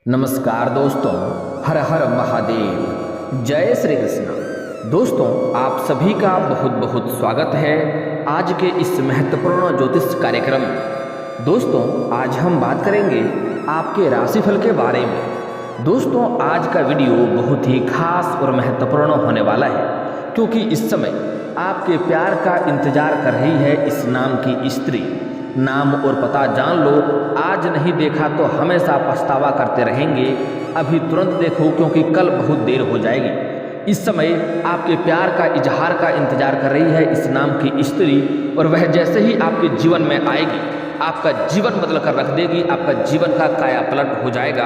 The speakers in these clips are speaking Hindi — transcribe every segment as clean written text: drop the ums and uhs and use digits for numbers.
नमस्कार दोस्तों, हर हर महादेव, जय श्री कृष्ण। दोस्तों, आप सभी का बहुत बहुत स्वागत है आज के इस महत्वपूर्ण ज्योतिष कार्यक्रम में। दोस्तों, आज हम बात करेंगे आपके राशिफल के बारे में। दोस्तों, आज का वीडियो बहुत ही खास और महत्वपूर्ण होने वाला है, क्योंकि इस समय आपके प्यार का इंतजार कर रही है इस नाम की स्त्री। नाम और पता जान लो, आज नहीं देखा तो हमेशा पछतावा करते रहेंगे। अभी तुरंत देखो, क्योंकि कल बहुत देर हो जाएगी। इस समय आपके प्यार का इजहार का इंतजार कर रही है इस नाम की स्त्री, और वह जैसे ही आपके जीवन में आएगी आपका जीवन बदल कर रख देगी। आपका जीवन का काया पलट हो जाएगा।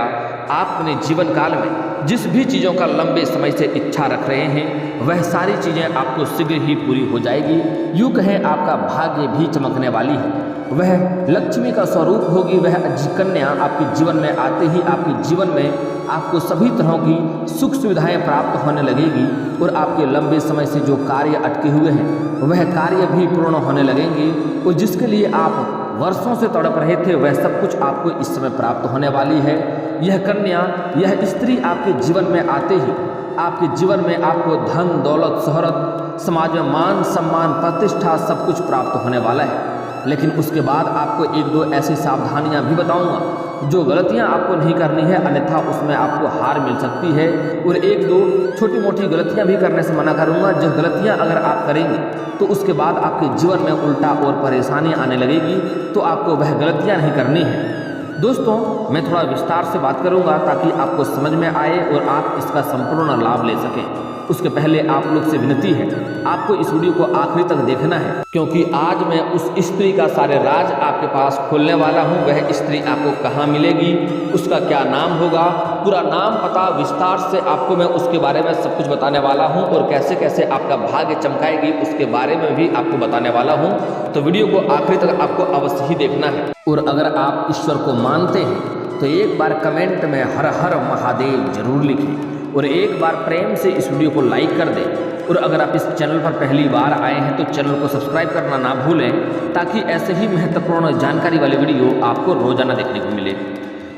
आप अपने जीवन काल में जिस भी चीज़ों का लंबे समय से इच्छा रख रहे हैं वह सारी चीज़ें आपको शीघ्र ही पूरी हो जाएगी। यूँ कहें, आपका भाग्य भी चमकने वाली है। वह लक्ष्मी का स्वरूप होगी। वह कन्या आपके जीवन में आते ही आपके जीवन में आपको सभी तरह की सुख सुविधाएं प्राप्त होने लगेगी, और आपके लंबे समय से जो कार्य अटके हुए हैं वह कार्य भी पूर्ण होने लगेंगे, और जिसके लिए आप वर्षों से तड़प रहे थे वह सब कुछ आपको इस समय प्राप्त होने वाली है। यह कन्या, यह स्त्री आपके जीवन में आते ही आपके जीवन में आपको धन दौलत शोहरत, समाज में मान सम्मान प्रतिष्ठा सब कुछ प्राप्त होने वाला है। लेकिन उसके बाद आपको एक दो ऐसी सावधानियां भी बताऊंगा जो गलतियां आपको नहीं करनी है, अन्यथा उसमें आपको हार मिल सकती है। और एक दो छोटी मोटी गलतियां भी करने से मना करूंगा। जो गलतियां अगर आप करेंगे तो उसके बाद आपके जीवन में उल्टा और परेशानी आने लगेगी, तो आपको वह गलतियां नहीं करनी है। दोस्तों, मैं थोड़ा विस्तार से बात करूंगा ताकि आपको समझ में आए और आप इसका संपूर्ण लाभ ले सकें। उसके पहले आप लोग से विनती है, आपको इस वीडियो को आखिरी तक देखना है, क्योंकि आज मैं उस स्त्री का सारे राज आपके पास खोलने वाला हूं। वह स्त्री आपको कहां मिलेगी, उसका क्या नाम होगा, पूरा नाम पता विस्तार से आपको मैं उसके बारे में सब कुछ बताने वाला हूं, और कैसे कैसे आपका भाग्य चमकाएगी उसके बारे में भी आपको बताने वाला हूं। तो वीडियो को आखिरी तक आपको अवश्य ही देखना है। और अगर आप ईश्वर को मानते हैं तो एक बार कमेंट में हर हर महादेव जरूर लिखें, और एक बार प्रेम से इस वीडियो को लाइक कर दें। और अगर आप इस चैनल पर पहली बार आए हैं तो चैनल को सब्सक्राइब करना ना भूलें, ताकि ऐसे ही महत्वपूर्ण जानकारी वाली वीडियो आपको रोजाना देखने को मिले।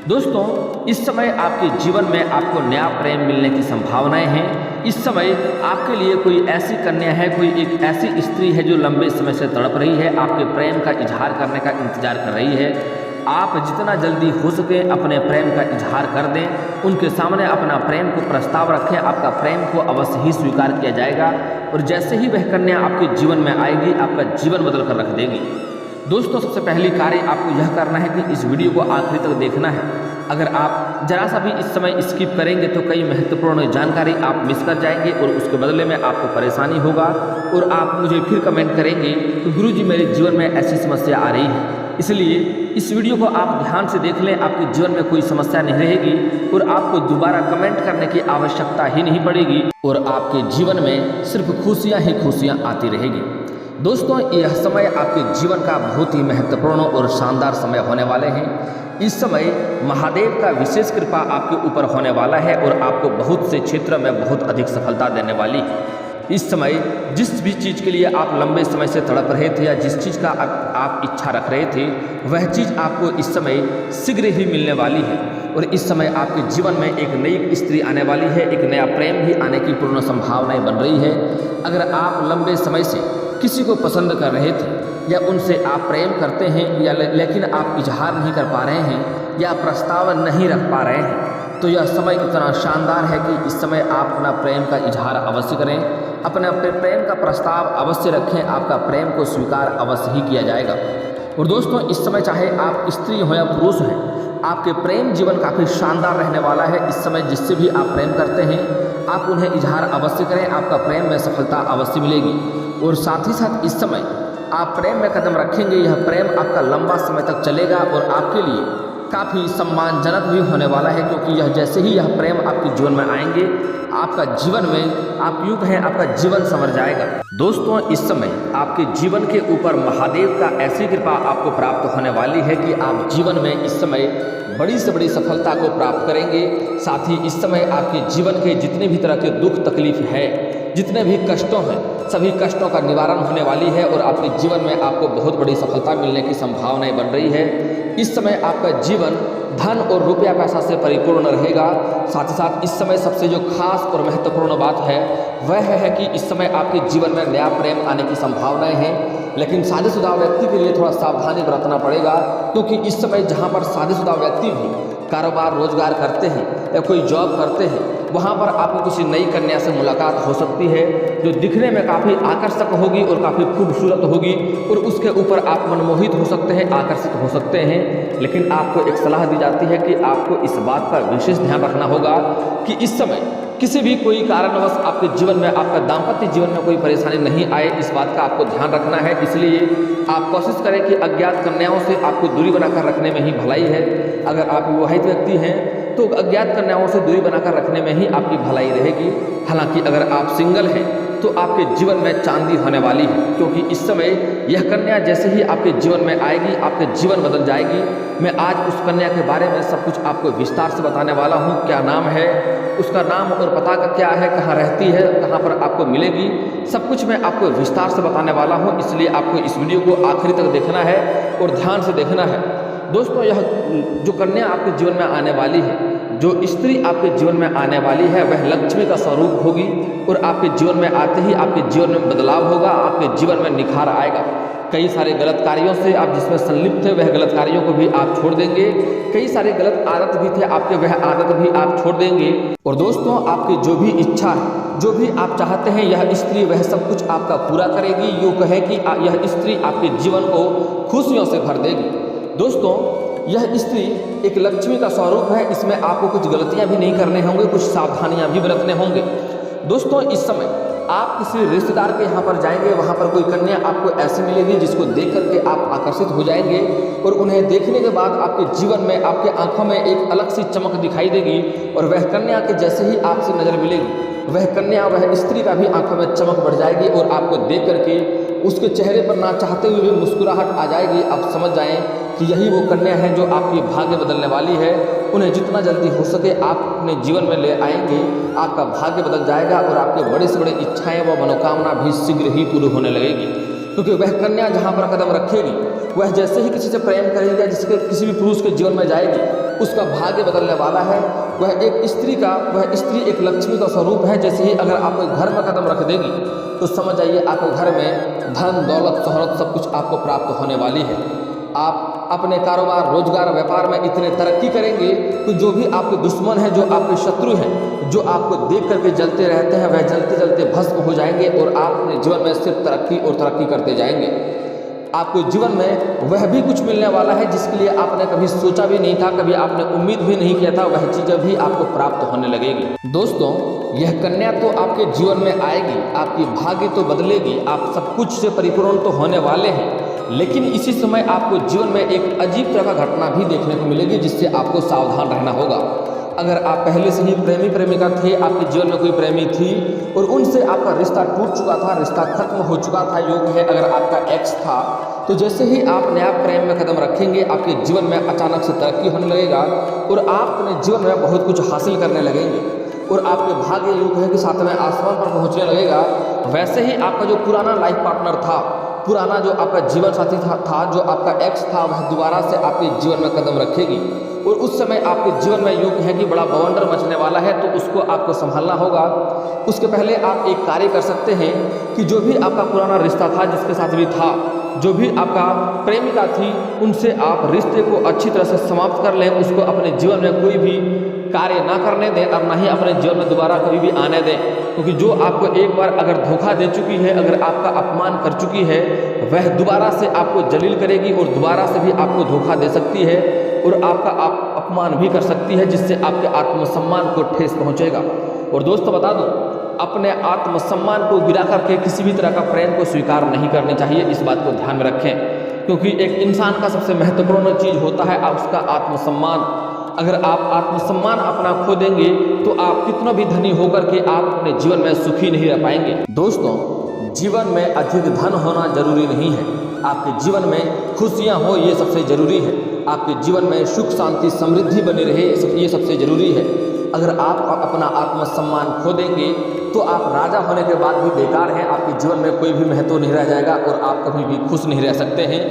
दोस्तों, इस समय आपके जीवन में आपको नया प्रेम मिलने की संभावनाएं हैं। इस समय आपके लिए कोई ऐसी कन्या है, कोई एक ऐसी स्त्री है जो लंबे समय से तड़प रही है, आपके प्रेम का इजहार करने का इंतजार कर रही है। आप जितना जल्दी हो सके अपने प्रेम का इजहार कर दें, उनके सामने अपना प्रेम को प्रस्ताव रखें। आपका प्रेम को अवश्य ही स्वीकार किया जाएगा, और जैसे ही वह कन्या आपके जीवन में आएगी आपका जीवन बदल कर रख देगी। दोस्तों, सबसे पहली कार्य आपको यह करना है कि इस वीडियो को आखिरी तक देखना है। अगर आप जरा सा भी इस समय स्किप करेंगे तो कई महत्वपूर्ण जानकारी आप मिस कर जाएंगे, और उसके बदले में आपको परेशानी होगा, और आप मुझे फिर कमेंट करेंगे कि गुरुजी मेरे जीवन में ऐसी समस्या आ रही है। इसलिए इस वीडियो को आप ध्यान से देख लें, आपके जीवन में कोई समस्या नहीं रहेगी, और आपको दोबारा कमेंट करने की आवश्यकता ही नहीं पड़ेगी, और आपके जीवन में सिर्फ खुशियां ही खुशियां आती रहेगी। दोस्तों, यह समय आपके जीवन का बहुत ही महत्वपूर्ण और शानदार समय होने वाले हैं। इस समय महादेव का विशेष कृपा आपके ऊपर होने वाला है, और आपको बहुत से क्षेत्र में बहुत अधिक सफलता देने वाली है। इस समय जिस भी चीज़ के लिए आप लंबे समय से तड़प रहे थे, या जिस चीज़ का आप इच्छा रख रहे थे, वह चीज़ आपको इस समय शीघ्र ही मिलने वाली है। और इस समय आपके जीवन में एक नई स्त्री आने वाली है, एक नया प्रेम भी आने की पूर्ण संभावनाएं बन रही है। अगर आप लंबे समय से किसी को पसंद कर रहे थे, या उनसे आप प्रेम करते हैं, या लेकिन आप इजहार नहीं कर पा रहे हैं, या प्रस्ताव नहीं रख पा रहे हैं, तो यह समय इतना शानदार है कि इस समय आप अपना प्रेम का इजहार अवश्य करें, अपने प्रेम का प्रस्ताव अवश्य रखें। आपका प्रेम को स्वीकार अवश्य ही किया जाएगा। और दोस्तों, इस समय चाहे आप स्त्री हो या पुरुष हैं, आपके प्रेम जीवन काफ़ी शानदार रहने वाला है। इस समय जिससे भी आप प्रेम करते हैं आप उन्हें इजहार अवश्य करें, आपका प्रेम में सफलता अवश्य मिलेगी। और साथ ही साथ इस समय आप प्रेम में कदम रखेंगे, यह प्रेम आपका लंबा समय तक चलेगा, और आपके लिए काफ़ी सम्मानजनक भी होने वाला है, क्योंकि यह जैसे ही यह प्रेम आपके जीवन में आएंगे आपका जीवन में आप यूँ कहें आपका जीवन संवर जाएगा। दोस्तों, इस समय आपके जीवन के ऊपर महादेव का ऐसी कृपा आपको प्राप्त होने वाली है कि आप जीवन में इस समय बड़ी से बड़ी सफलता को प्राप्त करेंगे। साथ ही इस समय आपके जीवन के जितने भी तरह के दुख तकलीफ है, जितने भी कष्टों हैं, सभी कष्टों का निवारण होने वाली है, और आपके जीवन में आपको बहुत बड़ी सफलता मिलने की संभावनाएं बन रही है। इस समय आपका जीवन धन और रुपया पैसा से परिपूर्ण रहेगा। साथ ही साथ इस समय सबसे जो खास और महत्वपूर्ण बात है वह है कि इस समय आपके जीवन में नया प्रेम आने की संभावनाएं हैं, लेकिन शादीशुदा व्यक्ति के लिए थोड़ा सावधानी बरतना पड़ेगा, क्योंकि इस समय जहां पर शादीशुदा व्यक्ति भी कारोबार रोजगार करते हैं या कोई जॉब करते हैं, वहाँ पर आपको किसी नई कन्या से मुलाकात हो सकती है जो दिखने में काफ़ी आकर्षक होगी और काफ़ी खूबसूरत होगी, और उसके ऊपर आप मनमोहित हो सकते हैं, आकर्षित हो सकते हैं। लेकिन आपको एक सलाह दी जाती है कि आपको इस बात का विशेष ध्यान रखना होगा कि इस समय किसी भी कोई कारणवश आपके जीवन में, आपका दाम्पत्य जीवन में कोई परेशानी नहीं आए, इस बात का आपको ध्यान रखना है। इसलिए आप कोशिश करें कि अज्ञात कन्याओं से आपको दूरी बनाकर रखने में ही भलाई है। अगर आप विवाहित व्यक्ति हैं तो अज्ञात कन्याओं से दूरी बनाकर रखने में ही आपकी भलाई रहेगी। हालांकि अगर आप सिंगल हैं तो आपके जीवन में चांदी होने वाली है, क्योंकि इस समय यह कन्या जैसे ही आपके जीवन में आएगी आपके जीवन बदल जाएगी। मैं आज उस कन्या के बारे में सब कुछ आपको विस्तार से बताने वाला हूँ। क्या नाम है, उसका नाम और पता का क्या है, कहाँ रहती है, कहाँ पर आपको मिलेगी, सब कुछ मैं आपको विस्तार से बताने वाला हूँ। इसलिए आपको इस वीडियो को आखिरी तक देखना है और ध्यान से देखना है। दोस्तों, यह जो कन्या आपके जीवन में आने वाली है, जो स्त्री आपके जीवन में आने वाली है, वह लक्ष्मी का स्वरूप होगी और आपके जीवन में आते ही आपके जीवन में बदलाव होगा, आपके जीवन में निखार आएगा। कई सारे गलत कार्यों से आप जिसमें संलिप्त थे वह गलत कार्यों को भी आप छोड़ देंगे। कई सारे गलत आदत भी थे आपके, वह आदत भी आप छोड़ देंगे। और दोस्तों, आपकी जो भी इच्छा है, जो भी आप चाहते हैं, यह स्त्री वह सब कुछ आपका पूरा करेगी। यूँ कहें कि यह स्त्री आपके जीवन को खुशियों से भर देगी। दोस्तों, यह स्त्री एक लक्ष्मी का स्वरूप है। इसमें आपको कुछ गलतियां भी नहीं करने होंगे, कुछ सावधानियां भी बरतने होंगे। दोस्तों, इस समय आप किसी रिश्तेदार के यहाँ पर जाएंगे, वहाँ पर कोई कन्या आपको ऐसी मिलेगी जिसको देख करके आप आकर्षित हो जाएंगे, और उन्हें देखने के बाद आपके जीवन में, आपके आंखों में एक अलग सी चमक दिखाई देगी। और वह कन्या के जैसे ही आपसे नज़र मिलेगी, वह कन्या, वह स्त्री का भी आंखों में चमक बढ़ जाएगी और आपको देख करके उसके चेहरे पर ना चाहते हुए भी मुस्कुराहट आ जाएगी। आप समझ जाएं कि यही वो कन्या है जो आपकी भाग्य बदलने वाली है। उन्हें जितना जल्दी हो सके आप अपने जीवन में ले आएंगे, आपका भाग्य बदल जाएगा और आपके बड़े से बड़े इच्छाएं व मनोकामना भी शीघ्र ही पूरी होने लगेगी। क्योंकि वह कन्या जहाँ पर कदम रखेगी, वह जैसे ही किसी से प्रेम करेगी या जिसके किसी भी पुरुष के जीवन में जाएगी, उसका भाग्य बदलने वाला है। वह एक स्त्री एक लक्ष्मी का स्वरूप है। जैसे ही अगर आप घर में कदम रख देगी तो समझ जाइए आपके घर में धन, दौलत, शोहरत सब कुछ आपको प्राप्त होने वाली है। आप अपने कारोबार, रोजगार, व्यापार में इतने तरक्की करेंगे कि जो भी आपके दुश्मन हैं, जो आपके शत्रु हैं, जो आपको देख करके जलते रहते हैं, वह जलते जलते भस्म हो जाएंगे और आप अपने जीवन में सिर्फ तरक्की और तरक्की करते जाएंगे। आपको जीवन में वह भी कुछ मिलने वाला है जिसके लिए आपने कभी सोचा भी नहीं था, कभी आपने उम्मीद भी नहीं किया था, वह चीज़ें भी आपको प्राप्त होने लगेगी। दोस्तों, यह कन्या तो आपके जीवन में आएगी, आपकी भाग्य तो बदलेगी, आप सब कुछ से परिपूर्ण तो होने वाले हैं। लेकिन इसी समय आपको जीवन में एक अजीब तरह का घटना भी देखने को मिलेगी जिससे आपको सावधान रहना होगा। अगर आप पहले से ही प्रेमी प्रेमिका थे, आपके जीवन में कोई प्रेमी थी और उनसे आपका रिश्ता टूट चुका था, रिश्ता खत्म हो चुका था, योग है अगर आपका एक्स था, तो जैसे ही आप नया प्रेम में कदम रखेंगे आपके जीवन में अचानक से तरक्की होने लगेगा और आप अपने जीवन में बहुत कुछ हासिल करने लगेंगे और आपके भाग्य योग है कि सातवें आसमान पर पहुंचने लगेगा। वैसे ही आपका जो पुराना लाइफ पार्टनर था, पुराना जो आपका जीवन साथी था, जो आपका एक्स था, वह दोबारा से आपके जीवन में कदम रखेगी और उस समय आपके जीवन में योग है कि बड़ा बवंडर मचने वाला है, तो उसको आपको संभालना होगा। उसके पहले आप एक कार्य कर सकते हैं कि जो भी आपका पुराना रिश्ता था, जिसके साथ भी था, जो भी आपका प्रेमिका थी, उनसे आप रिश्ते को अच्छी तरह से समाप्त कर लें, उसको अपने जीवन में कोई भी कार्य ना करने दें और ना ही अपने जीवन में दोबारा कभी भी आने दें। क्योंकि जो आपको एक बार अगर धोखा दे चुकी है, अगर आपका अपमान कर चुकी है, वह दोबारा से आपको जलील करेगी और दोबारा से भी आपको धोखा दे सकती है और आपका अपमान भी कर सकती है, जिससे आपके आत्मसम्मान को ठेस पहुंचेगा। और दोस्तों, बता दूं, अपने आत्मसम्मान को गिरा करके किसी भी तरह का प्रेम को स्वीकार नहीं करनी चाहिए, इस बात को ध्यान में रखें। क्योंकि एक इंसान का सबसे महत्वपूर्ण चीज़ होता है उसका आत्मसम्मान। अगर आप आत्मसम्मान अपना खो देंगे तो आप कितना भी धनी होकर के आप अपने जीवन में सुखी नहीं रह पाएंगे। दोस्तों, जीवन में अधिक धन होना जरूरी नहीं है, आपके जीवन में खुशियां हो ये सबसे जरूरी है। आपके जीवन में सुख, शांति, समृद्धि बनी रहे ये सबसे जरूरी है। अगर आप अपना आत्मसम्मान खो देंगे तो आप राजा होने के बाद भी बेकार हैं, आपके जीवन में कोई भी महत्व नहीं रह जाएगा और आप कभी भी खुश नहीं रह सकते हैं।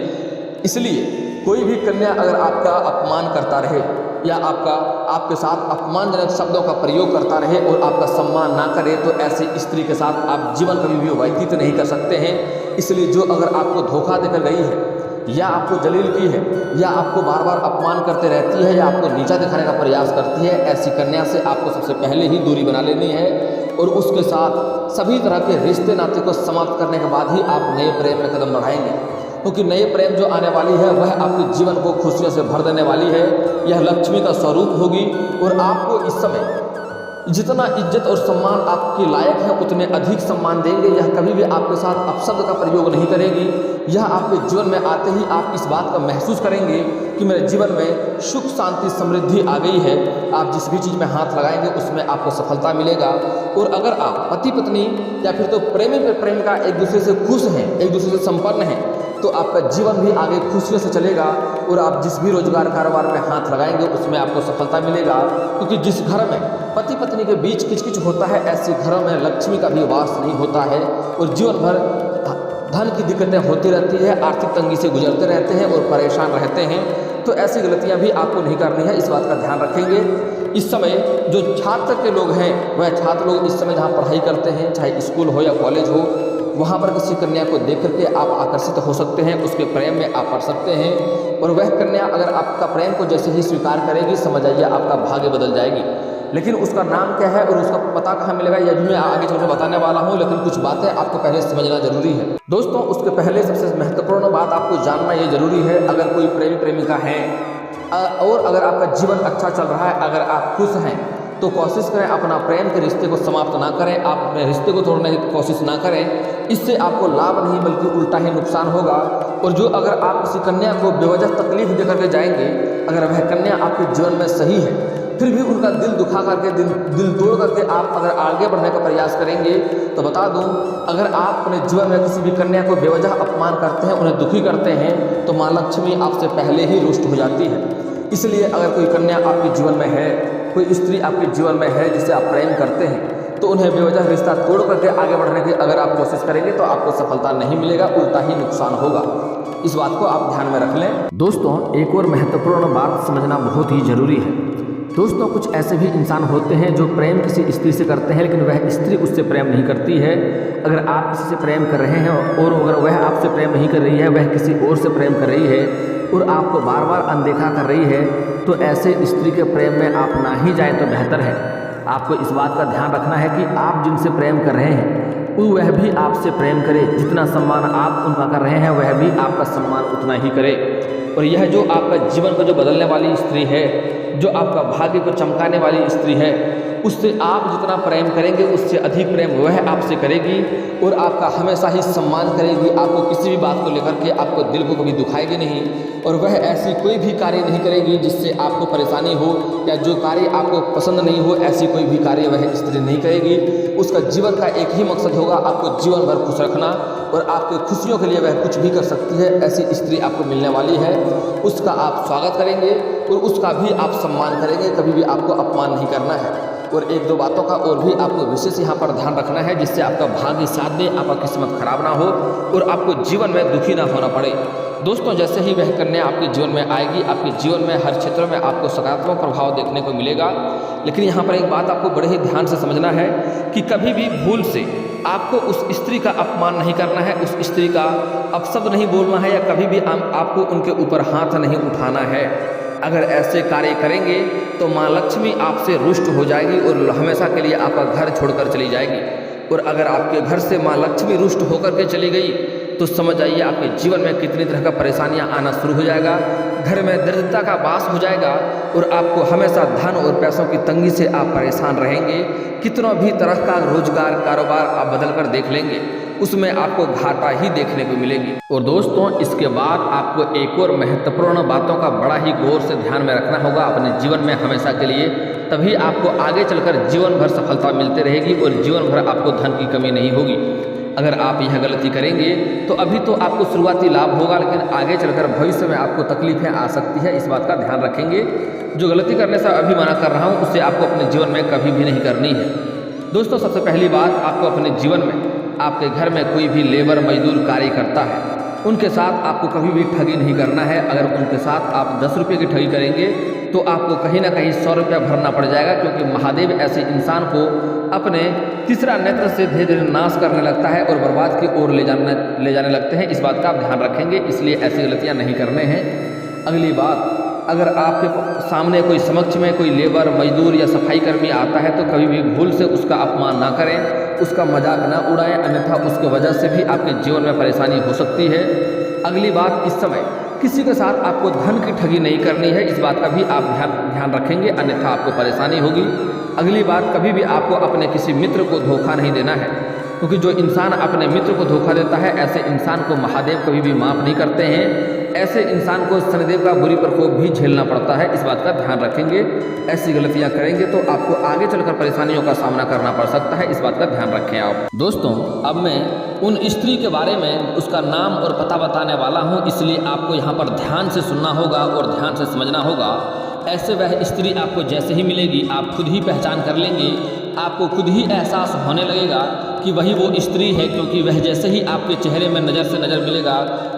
इसलिए कोई भी कन्या अगर आपका अपमान करता रहे या आपके साथ अपमानजनक शब्दों का प्रयोग करता रहे और आपका सम्मान ना करे, तो ऐसी स्त्री के साथ आप जीवन कभी भी व्यतीत नहीं कर सकते हैं। इसलिए जो अगर आपको धोखा देकर गई है या आपको जलील की है या आपको बार बार अपमान करते रहती है या आपको नीचा दिखाने का प्रयास करती है, ऐसी कन्या से आपको सबसे पहले ही दूरी बना लेनी है और उसके साथ सभी तरह के रिश्ते नाते को समाप्त करने के बाद ही आप नए प्रेम में कदम बढ़ाएंगे, क्योंकि नए प्रेम जो आने वाली है वह आपके जीवन को खुशियों से भर देने वाली है। यह लक्ष्मी का स्वरूप होगी और आपको इस समय जितना इज्जत और सम्मान आपके लायक है उतने अधिक सम्मान देंगे। यह कभी भी आपके साथ अपशब्द का प्रयोग नहीं करेगी। यह आपके जीवन में आते ही आप इस बात का महसूस करेंगे कि मेरे जीवन में सुख शांति समृद्धि आ गई है। आप जिस भी चीज़ में हाथ लगाएंगे उसमें आपको सफलता मिलेगा। और अगर आप पति पत्नी या फिर तो प्रेमी प्रेमिका एक दूसरे से खुश हैं, एक दूसरे से संपन्न हैं, तो आपका जीवन भी आगे खुशियों से चलेगा और आप जिस भी रोजगार कारोबार में हाथ लगाएंगे उसमें आपको सफलता मिलेगा। क्योंकि जिस घर में पति पत्नी के बीच किचकिच होता है, ऐसे घरों में लक्ष्मी का भी वास नहीं होता है और जीवन भर धन की दिक्कतें होती रहती है, आर्थिक तंगी से गुजरते रहते हैं और परेशान रहते हैं। तो ऐसी गलतियां भी आपको नहीं करनी है, इस बात का ध्यान रखेंगे। इस समय जो छात्र के लोग हैं वह छात्र लोग इस समय जहाँ पढ़ाई करते हैं, चाहे स्कूल हो या कॉलेज हो, वहाँ पर किसी कन्या को देख करके आप आकर्षित हो सकते हैं, उसके प्रेम में आप पड़ सकते हैं। और वह कन्या अगर आपका प्रेम को जैसे ही स्वीकार करेगी, समझ आइए आपका भाग्य बदल जाएगी। लेकिन उसका नाम क्या है और उसका पता कहाँ मिलेगा यह भी मैं आगे चलकर बताने वाला हूँ, लेकिन कुछ बातें आपको पहले समझना जरूरी है। दोस्तों, उसके पहले सबसे महत्वपूर्ण बात आपको जानना ये जरूरी है, अगर कोई प्रेमी प्रेमिका है और अगर आपका जीवन अच्छा चल रहा है, अगर आप खुश हैं, तो कोशिश करें अपना प्रेम के रिश्ते को समाप्त ना करें, आप अपने रिश्ते को तोड़ने की कोशिश ना करें। इससे आपको लाभ नहीं बल्कि उल्टा ही नुकसान होगा। और जो अगर आप किसी कन्या को बेवजह तकलीफ दे करके जाएंगे, अगर वह कन्या आपके जीवन में सही है, फिर भी उनका दिल दुखा करके दिल तोड़ करके आप अगर आगे बढ़ने का प्रयास करेंगे, तो बता दूं, अगर आप अपने जीवन में किसी भी कन्या को बेवजह अपमान करते हैं, उन्हें दुखी करते हैं, तो माँ लक्ष्मी आपसे पहले ही रुष्ट हो जाती है। इसलिए अगर कोई कन्या आपके जीवन में है, कोई स्त्री आपके जीवन में है जिसे आप प्रेम करते हैं, तो उन्हें बेवजह रिश्ता तोड़ करके आगे बढ़ने की अगर आप कोशिश करेंगे तो आपको सफलता नहीं मिलेगा, उल्टा ही नुकसान होगा। इस बात को आप ध्यान में रख लें। दोस्तों, एक और महत्वपूर्ण बात समझना बहुत ही जरूरी है। दोस्तों, कुछ ऐसे भी इंसान होते हैं जो प्रेम किसी स्त्री से करते हैं, लेकिन वह स्त्री उससे प्रेम नहीं करती है। अगर आप किसी से प्रेम कर रहे हैं और अगर वह आपसे प्रेम नहीं कर रही है, वह किसी और से प्रेम कर रही है और आपको बार बार अनदेखा कर रही है, तो ऐसे स्त्री के प्रेम में आप ना ही जाएं तो बेहतर है। आपको इस बात का ध्यान रखना है कि आप जिनसे प्रेम कर रहे हैं वह भी आपसे प्रेम करे। जितना सम्मान आप उनका कर रहे हैं, वह भी आपका सम्मान उतना ही करे। और यह जो आपका जीवन को जो बदलने वाली स्त्री है, जो आपका भाग्य को चमकाने वाली स्त्री है, उससे आप जितना प्रेम करेंगे उससे अधिक प्रेम वह आपसे करेगी और आपका हमेशा ही सम्मान करेगी। आपको किसी भी बात को लेकर के आपको दिल को कभी दुखाएगी नहीं और वह ऐसी कोई भी कार्य नहीं करेगी जिससे आपको परेशानी हो या जो कार्य आपको पसंद नहीं हो, ऐसी कोई भी कार्य वह स्त्री नहीं करेगी। उसका जीवन का एक ही मकसद होगा, आपको जीवन भर खुश रखना, और आपकी खुशियों के लिए वह कुछ भी कर सकती है। ऐसी स्त्री आपको मिलने वाली है, उसका आप स्वागत करेंगे और उसका भी आप सम्मान करेंगे, कभी भी आपको अपमान नहीं करना है। और एक दो बातों का और भी आपको विशेष यहाँ पर ध्यान रखना है, जिससे आपका भाग्य साथ दे, आपका किस्मत खराब ना हो और आपको जीवन में दुखी ना होना पड़े। दोस्तों, जैसे ही वह कन्या आपके जीवन में आएगी, आपके जीवन में हर क्षेत्र में आपको सकारात्मक प्रभाव देखने को मिलेगा। लेकिन यहाँ पर एक बात आपको बड़े ही ध्यान से समझना है कि कभी भी भूल से आपको उस स्त्री का अपमान नहीं करना है, उस स्त्री का अपशब्द नहीं बोलना है या कभी भी आपको उनके ऊपर हाथ नहीं उठाना है। अगर ऐसे कार्य करेंगे तो माँ लक्ष्मी आपसे रुष्ट हो जाएगी और हमेशा के लिए आपका घर छोड़कर चली जाएगी। और अगर आपके घर से माँ लक्ष्मी रुष्ट होकर के चली गई तो समझ आइए आपके जीवन में कितनी तरह का परेशानियां आना शुरू हो जाएगा, घर में दरिद्रता का वास हो जाएगा और आपको हमेशा धन और पैसों की तंगी से आप परेशान रहेंगे। कितना भी तरह का रोजगार कारोबार आप बदल कर देख लेंगे, उसमें आपको घाटा ही देखने को मिलेगी। और दोस्तों, इसके बाद आपको एक और महत्वपूर्ण बातों का बड़ा ही गौर से ध्यान में रखना होगा अपने जीवन में हमेशा के लिए, तभी आपको आगे चलकर जीवन भर सफलता मिलती रहेगी और जीवन भर आपको धन की कमी नहीं होगी। अगर आप यह गलती करेंगे तो अभी तो आपको शुरुआती लाभ होगा, लेकिन आगे चलकर भविष्य में आपको तकलीफें आ सकती है। इस बात का ध्यान रखेंगे। जो गलती करने से अभी मना कर रहा हूँ, उससे आपको अपने जीवन में कभी भी नहीं करनी है। दोस्तों, सबसे पहली बात, आपको अपने जीवन में आपके घर में कोई भी लेबर मजदूर कार्य करता है उनके साथ आपको कभी भी ठगी नहीं करना है। अगर उनके साथ आप 10 रुपये की ठगी करेंगे तो आपको कहीं ना कहीं 100 रुपया भरना पड़ जाएगा, क्योंकि महादेव ऐसे इंसान को अपने तीसरा नेत्र से धीरे धीरे नाश करने लगता है और बर्बाद की ओर ले जाने लगते हैं। इस बात का आप ध्यान रखेंगे, इसलिए ऐसी गलतियां नहीं करने हैं। अगली बात, अगर आपके सामने कोई समक्ष में कोई लेबर, मजदूर या सफाई कर्मी आता है तो कभी भी भूल से उसका अपमान ना करें, उसका मजाक ना उड़ाएं, अन्यथा उसकी वजह से भी आपके जीवन में परेशानी हो सकती है। अगली बात, इस समय किसी के साथ आपको धन की ठगी नहीं करनी है, इस बात का भी आप ध्यान रखेंगे, अन्यथा आपको परेशानी होगी। अगली बात, कभी भी आपको अपने किसी मित्र को धोखा नहीं देना है, क्योंकि जो इंसान अपने मित्र को धोखा देता है ऐसे इंसान को महादेव कभी भी माफ़ नहीं करते हैं। ऐसे इंसान को शनिदेव का बुरी प्रकोप भी झेलना पड़ता है, इस बात का ध्यान रखेंगे। ऐसी गलतियां करेंगे तो आपको आगे चलकर परेशानियों का सामना करना पड़ सकता है, इस बात का ध्यान रखें आप। दोस्तों, अब मैं उन स्त्री के बारे में उसका नाम और पता बताने वाला हूं, इसलिए आपको यहाँ पर ध्यान से सुनना होगा और ध्यान से समझना होगा। ऐसे वह स्त्री आपको जैसे ही मिलेगी आप खुद ही पहचान कर लेंगे, आपको खुद ही एहसास होने लगेगा कि वही वो स्त्री है, क्योंकि वह जैसे ही आपके चेहरे में नज़र से नज़र मिलेगा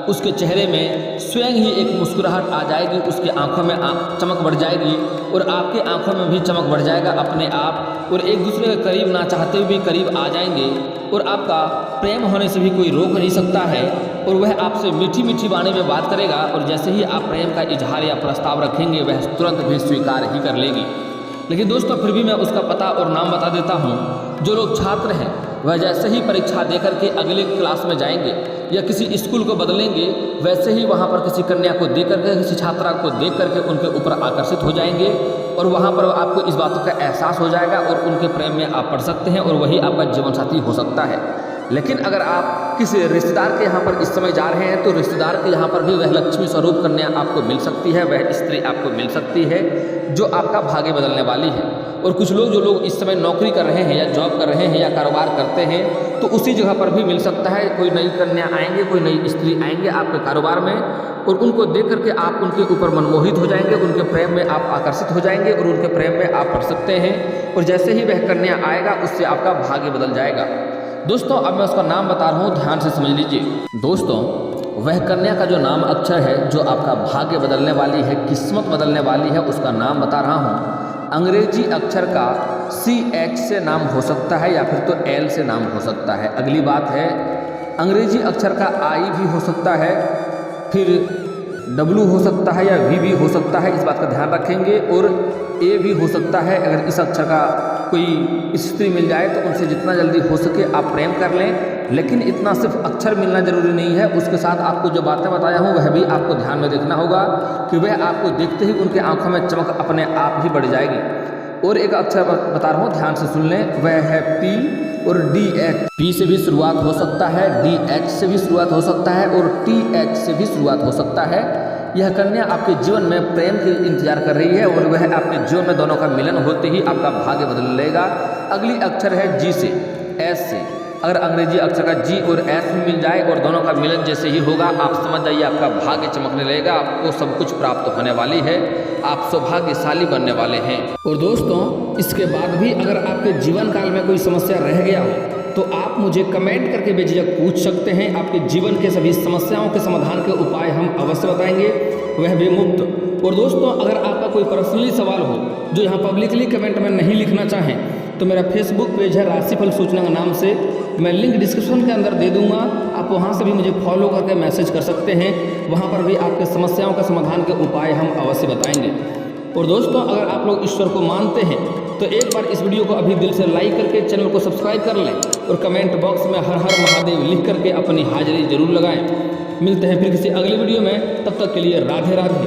उसके चेहरे में स्वयं ही एक मुस्कुराहट आ जाएगी, उसके आंखों में चमक बढ़ जाएगी और आपके आंखों में भी चमक बढ़ जाएगा अपने आप, और एक दूसरे के करीब ना चाहते हुए भी करीब आ जाएंगे और आपका प्रेम होने से भी कोई रोक नहीं सकता है और वह आपसे मीठी मीठी वाणी में बात करेगा और जैसे ही आप प्रेम का इजहार या प्रस्ताव रखेंगे वह तुरंत भी स्वीकार ही कर लेगी। लेकिन दोस्तों, फिर भी मैं उसका पता और नाम बता देता हूँ। जो लोग छात्र हैं वह जैसे ही परीक्षा देकर के अगले क्लास में जाएंगे या किसी स्कूल को बदलेंगे, वैसे ही वहाँ पर किसी कन्या को देख करके, किसी छात्रा को देख करके उनके ऊपर आकर्षित हो जाएंगे और वहाँ पर आपको इस बातों का एहसास हो जाएगा और उनके प्रेम में आप पड़ सकते हैं और वही आपका जीवन साथी हो सकता है। लेकिन अगर आप किसी रिश्तेदार के यहाँ पर इस समय जा रहे हैं तो रिश्तेदार के यहाँ पर भी वह लक्ष्मी स्वरूप कन्या आपको मिल सकती है, वह स्त्री आपको मिल सकती है जो आपका भाग्य बदलने वाली है। और कुछ लोग, जो लोग इस समय नौकरी कर रहे हैं या जॉब कर रहे हैं या कारोबार करते हैं, तो उसी जगह पर भी मिल सकता है। कोई नई कन्या आएंगे, कोई नई स्त्री आएंगे आपके कारोबार में और उनको देख करके आप उनके ऊपर मनमोहित हो जाएंगे, उनके प्रेम में आप आकर्षित हो जाएंगे और उनके प्रेम में आप पड़ सकते हैं और जैसे ही वह कन्या आएगा उससे आपका भाग्य बदल जाएगा। दोस्तों, अब मैं उसका नाम बता रहा हूँ, ध्यान से समझ लीजिए। दोस्तों, वह कन्या का जो नाम अक्षर है जो आपका भाग्य बदलने वाली है, किस्मत बदलने वाली है, उसका नाम बता रहा हूँ। अंग्रेजी अक्षर का CH से नाम हो सकता है या फिर तो L से नाम हो सकता है। अगली बात है, अंग्रेजी अक्षर का I भी हो सकता है, फिर W हो सकता है या V भी हो सकता है, इस बात का ध्यान रखेंगे, और A भी हो सकता है। अगर इस अक्षर का कोई स्त्री मिल जाए तो उनसे जितना जल्दी हो सके आप प्रेम कर लें, लेकिन इतना सिर्फ अक्षर मिलना जरूरी नहीं है, उसके साथ आपको जो बातें बताया हूँ वह भी आपको ध्यान में देखना होगा कि वह आपको देखते ही उनके आंखों में चमक अपने आप ही बढ़ जाएगी। और एक अक्षर बता रहा हूँ, ध्यान से सुन लें, वह है P और DH। P से भी शुरुआत हो सकता है, DH से भी शुरुआत हो सकता है और TH से भी शुरुआत हो सकता है। यह कन्या आपके जीवन में प्रेम के इंतजार कर रही है और वह आपके जीवन में दोनों का मिलन होते ही आपका भाग्य बदल लेगा। अगली अक्षर है G से, S से। अगर अंग्रेजी अक्षर का G और S भी मिल जाए और दोनों का मिलन जैसे ही होगा, आप समझ जाइए आपका भाग्य चमकने लगेगा, आपको सब कुछ प्राप्त होने वाली है, आप सौभाग्यशाली बनने वाले हैं। और दोस्तों, इसके बाद भी अगर आपके जीवन काल में कोई समस्या रह गया हो तो आप मुझे कमेंट करके बेझिझक पूछ सकते हैं। आपके जीवन के सभी समस्याओं के समाधान के उपाय हम अवश्य बताएंगे, वह भी मुफ्त। और दोस्तों, अगर आपका कोई पर्सनली सवाल हो जो यहाँ पब्लिकली कमेंट में नहीं लिखना चाहें तो मेरा फेसबुक पेज है राशिफल सूचना के नाम से, मैं लिंक डिस्क्रिप्शन के अंदर दे दूंगा, आप वहाँ से भी मुझे फॉलो करके मैसेज कर सकते हैं, वहाँ पर भी आपके समस्याओं के समाधान के उपाय हम अवश्य बताएंगे। और दोस्तों, अगर आप लोग ईश्वर को मानते हैं तो एक बार इस वीडियो को अभी दिल से लाइक करके चैनल को सब्सक्राइब कर लें और कमेंट बॉक्स में हर हर महादेव लिख करके अपनी हाजिरी जरूर लगाएं। मिलते हैं फिर किसी अगली वीडियो में, तब तक के लिए राधे राधे।